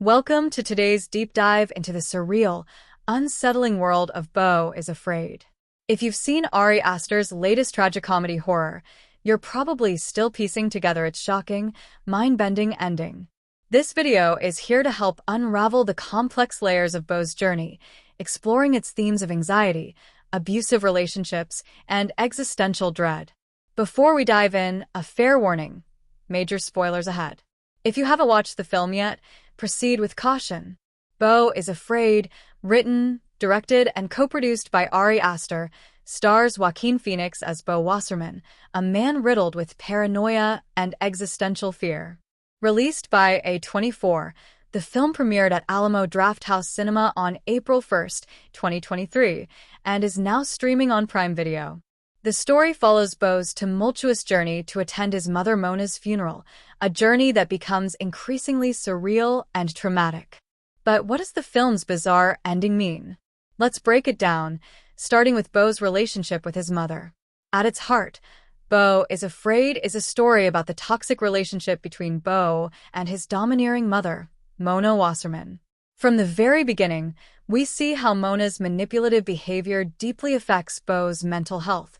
Welcome to today's deep dive into the surreal, unsettling world of Beau Is Afraid. If you've seen Ari Aster's latest tragicomedy horror, you're probably still piecing together its shocking, mind-bending ending. This video is here to help unravel the complex layers of Beau's journey, exploring its themes of anxiety, abusive relationships, and existential dread. Before we dive in, a fair warning: major spoilers ahead. If you haven't watched the film yet, proceed with caution. Beau Is Afraid, written, directed, and co-produced by Ari Aster, stars Joaquin Phoenix as Beau Wasserman, a man riddled with paranoia and existential fear. Released by A24, the film premiered at Alamo Drafthouse Cinema on April 1st, 2023, and is now streaming on Prime Video. The story follows Beau's tumultuous journey to attend his mother Mona's funeral, a journey that becomes increasingly surreal and traumatic. But what does the film's bizarre ending mean? Let's break it down, starting with Beau's relationship with his mother. At its heart, Beau Is Afraid is a story about the toxic relationship between Beau and his domineering mother, Mona Wasserman. From the very beginning, we see how Mona's manipulative behavior deeply affects Beau's mental health,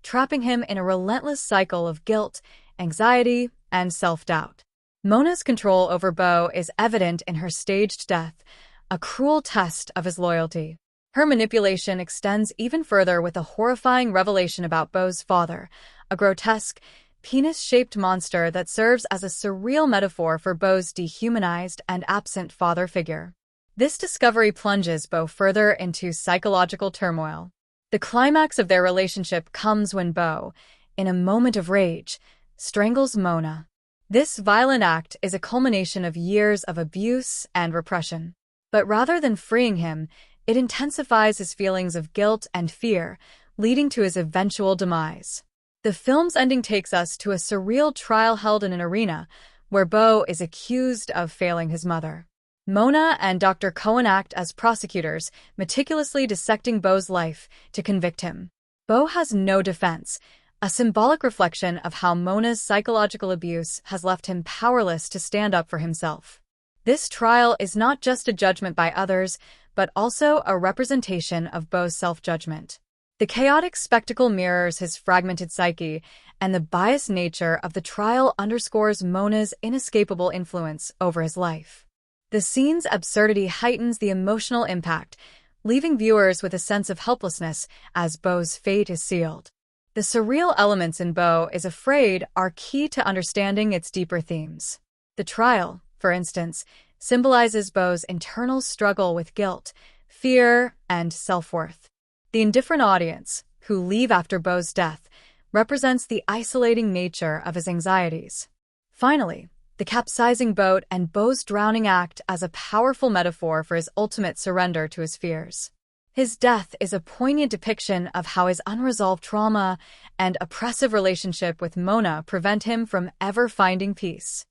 trapping him in a relentless cycle of guilt, anxiety, and self-doubt. Mona's control over Beau is evident in her staged death, a cruel test of his loyalty. Her manipulation extends even further with a horrifying revelation about Beau's father, a grotesque, penis-shaped monster that serves as a surreal metaphor for Beau's dehumanized and absent father figure. This discovery plunges Beau further into psychological turmoil. The climax of their relationship comes when Beau, in a moment of rage, strangles Mona. This violent act is a culmination of years of abuse and repression. But rather than freeing him, it intensifies his feelings of guilt and fear, leading to his eventual demise. The film's ending takes us to a surreal trial held in an arena, where Beau is accused of failing his mother. Mona and Dr. Cohen act as prosecutors, meticulously dissecting Beau's life to convict him. Beau has no defense, a symbolic reflection of how Mona's psychological abuse has left him powerless to stand up for himself. This trial is not just a judgment by others, but also a representation of Beau's self-judgment. The chaotic spectacle mirrors his fragmented psyche, and the biased nature of the trial underscores Mona's inescapable influence over his life. The scene's absurdity heightens the emotional impact, leaving viewers with a sense of helplessness as Beau's fate is sealed. The surreal elements in Beau Is Afraid are key to understanding its deeper themes. The trial, for instance, symbolizes Beau's internal struggle with guilt, fear, and self-worth. The indifferent audience, who leave after Beau's death, represents the isolating nature of his anxieties. Finally, the capsizing boat and Beau's drowning act as a powerful metaphor for his ultimate surrender to his fears. His death is a poignant depiction of how his unresolved trauma and oppressive relationship with Mona prevent him from ever finding peace.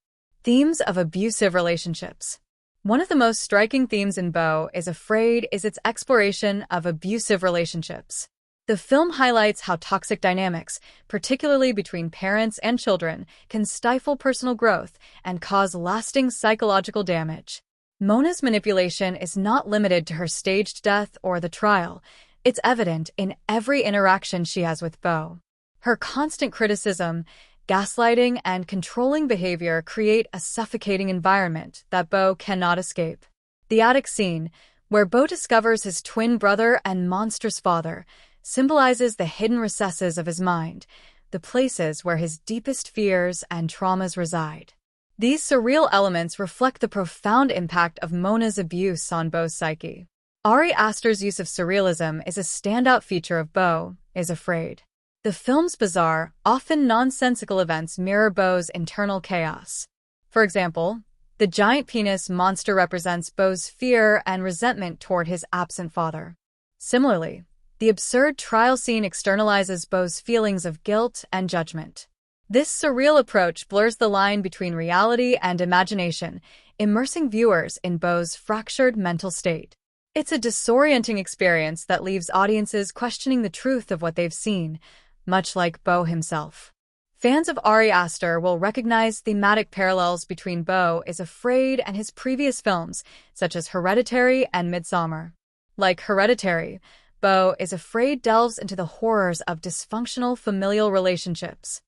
Themes of abusive relationships. One of the most striking themes in Beau Is Afraid is its exploration of abusive relationships. The film highlights how toxic dynamics, particularly between parents and children, can stifle personal growth and cause lasting psychological damage. Mona's manipulation is not limited to her staged death or the trial. It's evident in every interaction she has with Beau. Her constant criticism, gaslighting, and controlling behavior create a suffocating environment that Beau cannot escape. The attic scene, where Beau discovers his twin brother and monstrous father, symbolizes the hidden recesses of his mind, the places where his deepest fears and traumas reside. These surreal elements reflect the profound impact of Mona's abuse on Beau's psyche. Ari Aster's use of surrealism is a standout feature of Beau Is Afraid. The film's bizarre, often nonsensical events mirror Beau's internal chaos. For example, the giant penis monster represents Beau's fear and resentment toward his absent father. Similarly, the absurd trial scene externalizes Beau's feelings of guilt and judgment. This surreal approach blurs the line between reality and imagination, immersing viewers in Beau's fractured mental state. It's a disorienting experience that leaves audiences questioning the truth of what they've seen, much like Beau himself. Fans of Ari Aster will recognize thematic parallels between Beau Is Afraid and his previous films, such as Hereditary and Midsommar. Like Hereditary, Beau Is Afraid delves into the horrors of dysfunctional familial relationships.